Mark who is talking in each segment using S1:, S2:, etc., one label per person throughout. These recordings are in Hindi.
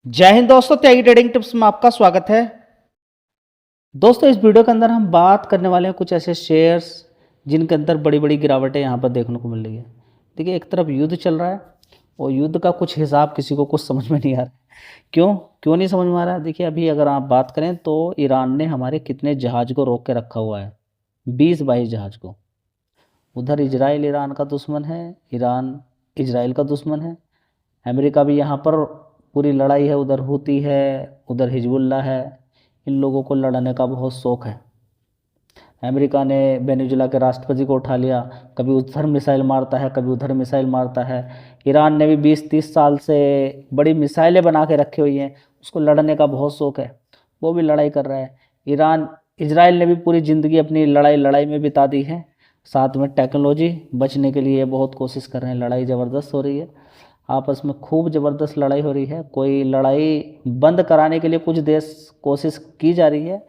S1: जय हिंद दोस्तों, त्यागी ट्रेडिंग टिप्स में आपका स्वागत है। दोस्तों, इस वीडियो के अंदर हम बात करने वाले हैं कुछ ऐसे शेयर्स जिनके अंदर बड़ी बड़ी गिरावटें यहाँ पर देखने को मिल रही है। देखिए, एक तरफ युद्ध चल रहा है और युद्ध का कुछ हिसाब किसी को कुछ समझ में नहीं आ रहा है। क्यों क्यों नहीं समझ में आ रहा है? देखिए, अभी अगर आप बात करें तो ईरान ने हमारे कितने जहाज को रोक के रखा हुआ है, 20-22 जहाज को। उधर इजराइल ईरान का दुश्मन है, ईरान इजराइल का दुश्मन है। अमेरिका भी यहाँ पर पूरी लड़ाई है, उधर हुती है, उधर हिजबुल्ला है। इन लोगों को लड़ने का बहुत शौक है। अमेरिका ने वेनेजुला के राष्ट्रपति को उठा लिया, कभी उधर मिसाइल मारता है, कभी उधर मिसाइल मारता है। ईरान ने भी 20-30 साल से बड़ी मिसाइलें बना के रखी हुई हैं, उसको लड़ने का बहुत शौक है, वो भी लड़ाई कर रहा है। ईरान इजराइल ने भी पूरी ज़िंदगी अपनी लड़ाई में बिता दी है। साथ में टेक्नोलॉजी बचने के लिए बहुत कोशिश कर रहे हैं। लड़ाई ज़बरदस्त हो रही है, आपस में खूब ज़बरदस्त लड़ाई हो रही है। कोई लड़ाई बंद कराने के लिए कुछ देश कोशिश की जा रही है,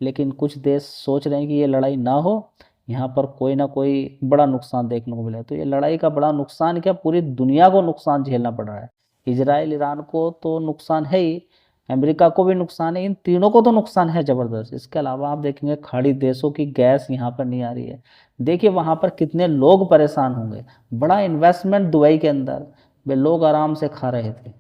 S1: लेकिन कुछ देश सोच रहे हैं कि ये लड़ाई ना हो, यहाँ पर कोई ना कोई बड़ा नुकसान देखने को मिले। तो ये लड़ाई का बड़ा नुकसान क्या, पूरी दुनिया को नुकसान झेलना पड़ रहा है। इजराइल ईरान को तो नुकसान है ही, अमेरिका को भी नुकसान है, इन तीनों को तो नुकसान है ज़बरदस्त। इसके अलावा आप देखेंगे खाड़ी देशों की गैस यहाँ पर नहीं आ रही है। देखिए वहाँ पर कितने लोग परेशान होंगे। बड़ा इन्वेस्टमेंट दुबई के अंदर, वे लोग आराम से खा रहे थे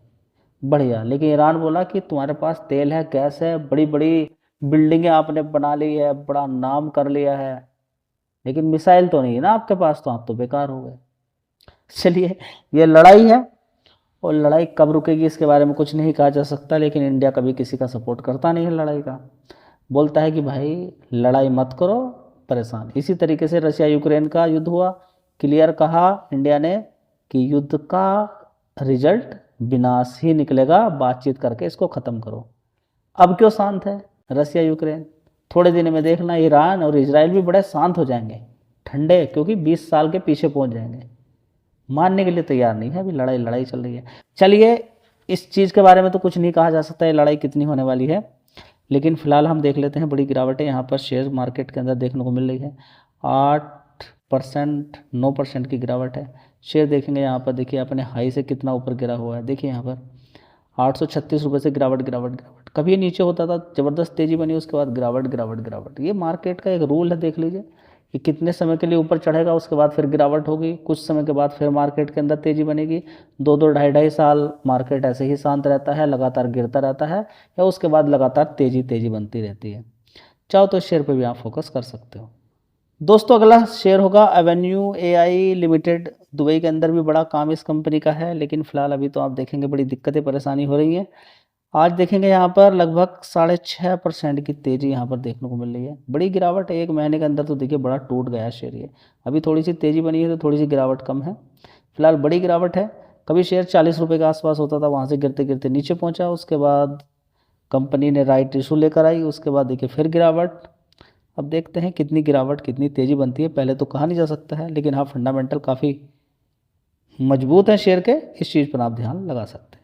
S1: बढ़िया। लेकिन ईरान बोला कि तुम्हारे पास तेल है, गैस है, बड़ी बड़ी बिल्डिंगें आपने बना ली है, बड़ा नाम कर लिया है, लेकिन मिसाइल तो नहीं है ना आपके पास, तो आप तो बेकार हो गए। चलिए, ये लड़ाई है और लड़ाई कब रुकेगी इसके बारे में कुछ नहीं कहा जा सकता, लेकिन इंडिया कभी किसी का सपोर्ट करता नहीं है लड़ाई का। बोलता है कि भाई लड़ाई मत करो, परेशान। इसी तरीके से रशिया यूक्रेन का युद्ध हुआ, क्लियर कहा इंडिया ने कि युद्ध का रिजल्ट विनाश ही निकलेगा, बातचीत करके इसको ख़त्म करो। अब क्यों शांत है रशिया यूक्रेन? थोड़े दिन में देखना ईरान और इजराइल भी बड़े शांत हो जाएंगे, ठंडे, क्योंकि 20 साल के पीछे पहुंच जाएंगे। मानने के लिए तैयार नहीं है, अभी लड़ाई चल रही है। चलिए, इस चीज़ के बारे में तो कुछ नहीं कहा जा सकता है लड़ाई कितनी होने वाली है, लेकिन फिलहाल हम देख लेते हैं बड़ी गिरावटें यहाँ पर शेयर मार्केट के अंदर देखने को मिल रही है। 8%, 9% की गिरावट है। शेयर देखेंगे यहाँ पर, देखिए अपने हाई से कितना ऊपर गिरा हुआ है। देखिए यहाँ पर 836 रुपये से गिरावट। कभी ये नीचे होता था, ज़बरदस्त तेज़ी बनी, उसके बाद गिरावट। ये मार्केट का एक रूल है, देख लीजिए कि कितने समय के लिए ऊपर चढ़ेगा, उसके बाद फिर गिरावट होगी, कुछ समय के बाद फिर मार्केट के अंदर तेज़ी बनेगी। 2-2, 2.5 साल मार्केट ऐसे ही शांत रहता है, लगातार गिरता रहता है, या उसके बाद लगातार तेज़ी बनती रहती है। चाहो तो शेयर पर भी आप फोकस कर सकते हो। दोस्तों, अगला शेयर होगा एवेन्यू एआई लिमिटेड। दुबई के अंदर भी बड़ा काम इस कंपनी का है, लेकिन फिलहाल अभी तो आप देखेंगे बड़ी दिक्कतें परेशानी हो रही हैं। आज देखेंगे यहाँ पर लगभग 6.5% की तेज़ी यहाँ पर देखने को मिल रही है। बड़ी गिरावट है, एक महीने के अंदर तो देखिए बड़ा टूट गया शेयर ये। अभी थोड़ी सी तेज़ी बनी है तो थोड़ी सी गिरावट कम है, फिलहाल बड़ी गिरावट है। कभी शेयर 40 रुपये के आसपास होता था, वहाँ से गिरते गिरते नीचे पहुँचा, उसके बाद कंपनी ने राइट इशू लेकर आई, उसके बाद देखिए फिर गिरावट। अब देखते हैं कितनी गिरावट, कितनी तेज़ी बनती है, पहले तो कहा नहीं जा सकता है, लेकिन हाँ फंडामेंटल काफ़ी मजबूत है शेयर के, इस चीज़ पर आप ध्यान लगा सकते हैं।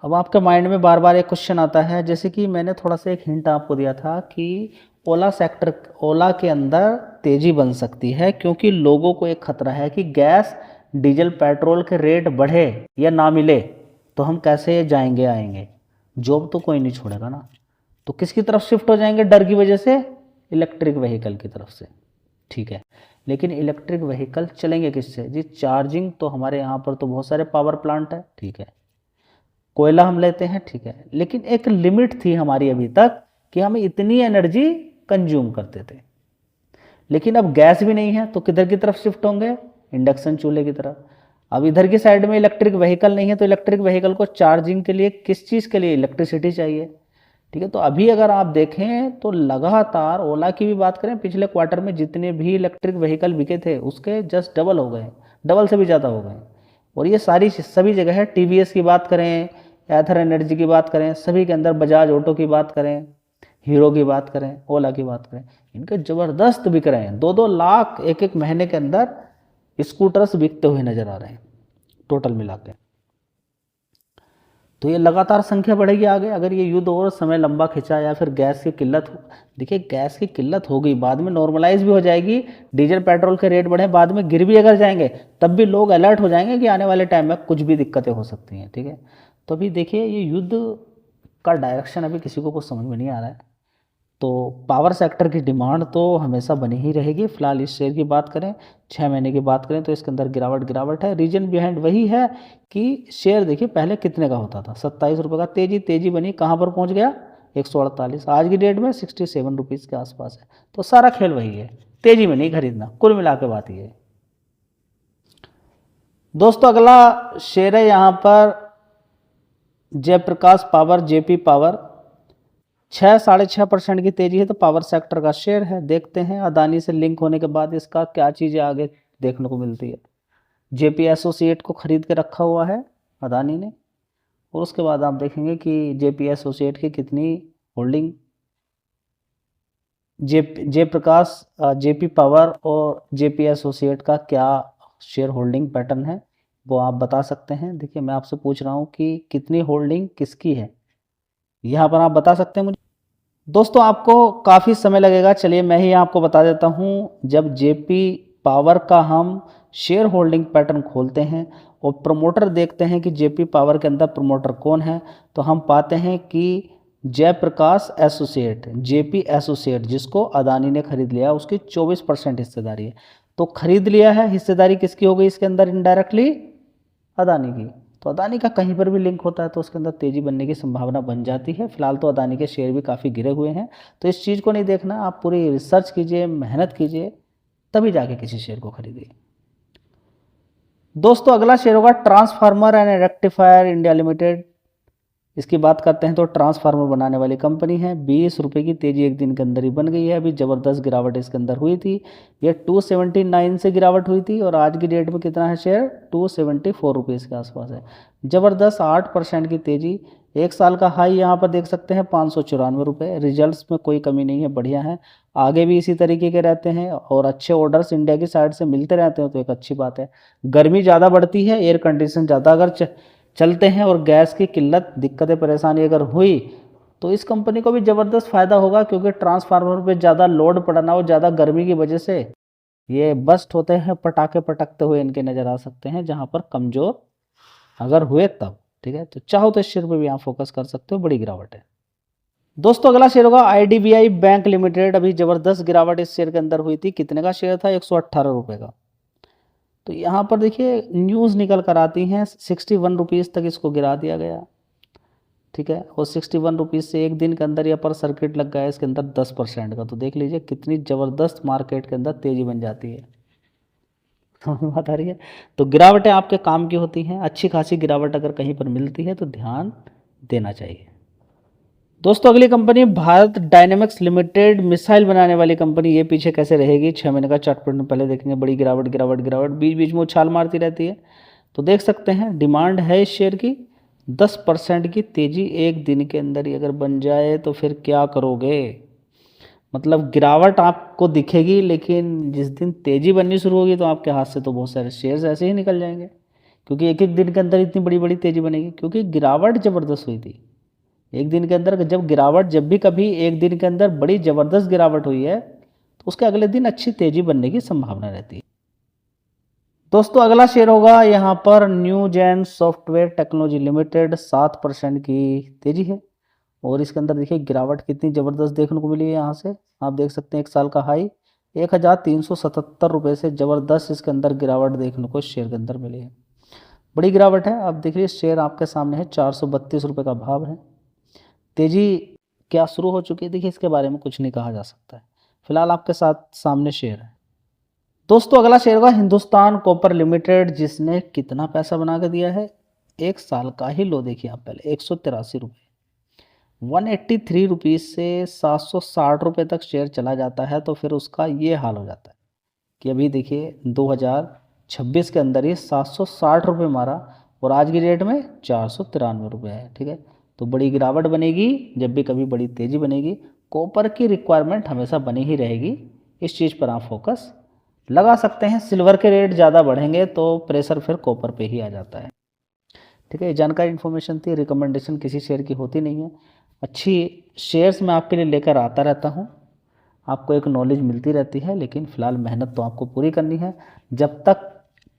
S1: अब आपके माइंड में बार बार एक क्वेश्चन आता है, जैसे कि मैंने थोड़ा सा एक हिंट आपको दिया था कि ओला के अंदर तेज़ी बन सकती है, क्योंकि लोगों को एक खतरा है कि गैस डीजल पेट्रोल के रेट बढ़े या ना मिले तो हम कैसे जाएंगे आएंगे, जॉब तो कोई नहीं छोड़ेगा ना। तो किसकी तरफ शिफ्ट हो जाएंगे डर की वजह से? इलेक्ट्रिक व्हीकल की तरफ से, ठीक है। लेकिन इलेक्ट्रिक व्हीकल चलेंगे किससे जी? चार्जिंग तो हमारे यहाँ पर तो बहुत सारे पावर प्लांट है, ठीक है, कोयला हम लेते हैं, ठीक है, लेकिन एक लिमिट थी हमारी अभी तक कि हम इतनी एनर्जी कंज्यूम करते थे। लेकिन अब गैस भी नहीं है तो किधर की तरफ शिफ्ट होंगे? इंडक्शन चूल्हे की तरफ। अब इधर की साइड में इलेक्ट्रिक व्हीकल नहीं है, तो इलेक्ट्रिक व्हीकल को चार्जिंग के लिए किस चीज़ के लिए? इलेक्ट्रिसिटी चाहिए, ठीक है। तो अभी अगर आप देखें तो लगातार, ओला की भी बात करें, पिछले क्वार्टर में जितने भी इलेक्ट्रिक व्हीकल बिके थे उसके जस्ट डबल हो गए, डबल से भी ज़्यादा हो गए। और ये सारी सभी जगह है, टीवीएस की बात करें, एथर एनर्जी की बात करें, सभी के अंदर, बजाज ऑटो की बात करें, हीरो की बात करें, ओला की बात करें, इनके ज़बरदस्त बिक रहे हैं। 2-2 लाख एक महीने के अंदर स्कूटर्स बिकते हुए नज़र आ रहे हैं टोटल मिला के। तो ये लगातार संख्या बढ़ेगी आगे, अगर ये युद्ध और समय लंबा खिंचा या फिर गैस की किल्लत हो। देखिए गैस की किल्लत होगी, बाद में नॉर्मलाइज भी हो जाएगी, डीजल पेट्रोल के रेट बढ़े, बाद में गिर भी अगर जाएंगे तब भी लोग अलर्ट हो जाएंगे कि आने वाले टाइम में कुछ भी दिक्कतें हो सकती हैं, ठीक है। तो अभी देखिए ये युद्ध का डायरेक्शन अभी किसी को कुछ समझ में नहीं आ रहा है। तो पावर सेक्टर की डिमांड तो हमेशा बनी ही रहेगी। फिलहाल इस शेयर की बात करें, 6 महीने की बात करें तो इसके अंदर गिरावट है। रीजन बिहाइंड वही है कि शेयर देखिए पहले कितने का होता था, 27 रुपये का। तेजी बनी, कहाँ पर पहुँच गया, 148। आज की डेट में 67 रुपीज़ के आसपास है। तो सारा खेल वही है, तेजी में नहीं खरीदना, कुल मिला के बात ये है। दोस्तों अगला शेयर है यहाँ पर जयप्रकाश पावर, जेपी पावर। 6-6.5% की तेजी है। तो पावर सेक्टर का शेयर है। देखते हैं अदानी से लिंक होने के बाद इसका क्या चीज़ें आगे देखने को मिलती है। जेपी एसोसिएट को खरीद के रखा हुआ है अदानी ने, और उसके बाद आप देखेंगे कि जेपी एसोसिएट की कितनी होल्डिंग, जयप्रकाश, जेपी पावर और जेपी एसोसिएट का क्या शेयर होल्डिंग पैटर्न है वो आप बता सकते हैं। देखिए मैं आपसे पूछ रहा हूँ कि कितनी होल्डिंग किसकी है, यहाँ पर आप बता सकते हैं मुझे। दोस्तों आपको काफ़ी समय लगेगा, चलिए मैं ही आपको बता देता हूँ। जब जेपी पावर का हम शेयर होल्डिंग पैटर्न खोलते हैं और प्रमोटर देखते हैं कि जेपी पावर के अंदर प्रमोटर कौन है, तो हम पाते हैं कि जयप्रकाश एसोसिएट, जेपी एसोसिएट, जिसको अदानी ने खरीद लिया, उसकी 24% हिस्सेदारी है। तो खरीद लिया है, हिस्सेदारी किसकी हो गई इसके अंदर, इनडायरेक्टली अदानी की। तो अदानी का कहीं पर भी लिंक होता है तो उसके अंदर तेज़ी बनने की संभावना बन जाती है। फिलहाल तो अदानी के शेयर भी काफ़ी गिरे हुए हैं, तो इस चीज़ को नहीं देखना, आप पूरी रिसर्च कीजिए, मेहनत कीजिए, तभी जाके किसी शेयर को खरीदिए। दोस्तों अगला शेयर होगा transformer and rectifier India limited. इसकी बात करते हैं तो ट्रांसफार्मर बनाने वाली कंपनी है। 20 रुपये की तेजी एक दिन के अंदर ही बन गई है। अभी ज़बरदस्त गिरावट इसके अंदर हुई थी, ये 279 से गिरावट हुई थी और आज की डेट में कितना है शेयर, 274 रुपीज़ के आसपास है। ज़बरदस्त 8% की तेज़ी। एक साल का हाई यहाँ पर देख सकते हैं 594 रुपये। रिजल्ट्स में कोई कमी नहीं है, बढ़िया है, आगे भी इसी तरीके के रहते हैं और अच्छे ऑर्डर्स इंडिया की साइड से मिलते रहते हैं तो एक अच्छी बात है। गर्मी ज़्यादा बढ़ती है, एयर कंडीशन ज़्यादा अगर चलते हैं और गैस की किल्लत, दिक्कतें, परेशानी अगर हुई तो इस कंपनी को भी ज़बरदस्त फ़ायदा होगा, क्योंकि ट्रांसफार्मर पे ज़्यादा लोड पड़ना और ज़्यादा गर्मी की वजह से ये बस्ट होते हैं, पटाखे पटकते हुए इनके नज़र आ सकते हैं, जहाँ पर कमज़ोर अगर हुए तब। ठीक है, तो चाहो तो इस शेयर पर भी आप फोकस कर सकते हो, बड़ी गिरावट है। दोस्तों अगला शेयर होगा IDBI बैंक लिमिटेड। अभी ज़बरदस्त गिरावट इस शेयर के अंदर हुई थी। कितने का शेयर था, 118 रुपये का। तो यहाँ पर देखिए न्यूज़ निकल कर आती हैं 61 रुपीज़ तक इसको गिरा दिया गया। ठीक है, और 61 रुपीज़ से एक दिन के अंदर यहाँ पर सर्किट लग गया इसके अंदर 10% का। तो देख लीजिए कितनी ज़बरदस्त मार्केट के अंदर तेज़ी बन जाती है। समझ में बात आ रही है। तो गिरावटें आपके काम की होती हैं, अच्छी खासी गिरावट अगर कहीं पर मिलती है तो ध्यान देना चाहिए। दोस्तों अगली company Bharat dynamics limited, missile बनाने वाली कंपनी। ये पीछे कैसे रहेगी, 6 महीने का चार्ट पैटर्न पहले देखेंगे। बड़ी गिरावट बीच बीच में उछाल मारती रहती है। तो देख सकते हैं डिमांड है इस शेयर की 10% की तेजी एक दिन के अंदर ही अगर बन जाए तो फिर क्या करोगे। मतलब गिरावट आपको दिखेगी, लेकिन जिस दिन तेजी बननी शुरू होगी तो आपके हाथ से तो बहुत सारे शेयर्स ऐसे ही निकल जाएंगे, क्योंकि एक एक दिन के अंदर इतनी बड़ी बड़ी तेजी बनेगी, क्योंकि गिरावट ज़बरदस्त हुई थी एक दिन के अंदर। जब भी कभी एक दिन के अंदर बड़ी ज़बरदस्त गिरावट हुई है तो उसके अगले दिन अच्छी तेज़ी बनने की संभावना रहती है। दोस्तों अगला शेयर होगा यहाँ पर New Gen Software Technology Limited. 7% की तेज़ी है और इसके अंदर देखिए गिरावट कितनी ज़बरदस्त देखने को मिली है। यहाँ से आप देख सकते हैं एक साल का हाई 1377 रुपये से ज़बरदस्त इसके अंदर गिरावट देखने को शेयर के अंदर मिली है। बड़ी गिरावट है। अब देखिए शेयर आपके सामने है, 432 रुपये का भाव है। तेजी क्या शुरू हो चुकी है, देखिए इसके बारे में कुछ नहीं कहा जा सकता है। फिलहाल आपके साथ सामने शेयर है। दोस्तों अगला शेयर होगा हिंदुस्तान कॉपर लिमिटेड, जिसने कितना पैसा बना के दिया है, एक साल का ही लो देखिए आप पहले, 183 रुपये। 183 रुपीज़ से 760 रुपये तक शेयर चला जाता है तो फिर उसका ये हाल हो जाता है कि अभी देखिए 2026 के अंदर ही 760 रुपये मारा और आज की डेट में 493 रुपये है। ठीक है, तो बड़ी गिरावट बनेगी जब भी कभी बड़ी तेज़ी बनेगी। कॉपर की रिक्वायरमेंट हमेशा बनी ही रहेगी, इस चीज़ पर आप फोकस लगा सकते हैं। सिल्वर के रेट ज़्यादा बढ़ेंगे तो प्रेशर फिर कॉपर पे ही आ जाता है। ठीक है, जानकारी इन्फॉर्मेशन थी, रिकमेंडेशन किसी शेयर की होती नहीं है। अच्छी शेयर्स मैं आपके लिए लेकर आता रहता हूँ, आपको एक नॉलेज मिलती रहती है, लेकिन फ़िलहाल मेहनत तो आपको पूरी करनी है। जब तक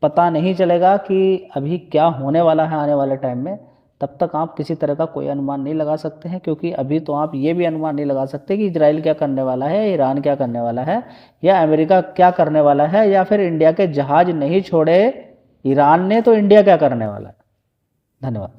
S1: पता नहीं चलेगा कि अभी क्या होने वाला है आने वाले टाइम में, तब तक आप किसी तरह का कोई अनुमान नहीं लगा सकते हैं, क्योंकि अभी तो आप ये भी अनुमान नहीं लगा सकते कि इजराइल क्या करने वाला है, ईरान क्या करने वाला है, या अमेरिका क्या करने वाला है, या फिर इंडिया के जहाज नहीं छोड़े ईरान ने तो इंडिया क्या करने वाला है। धन्यवाद।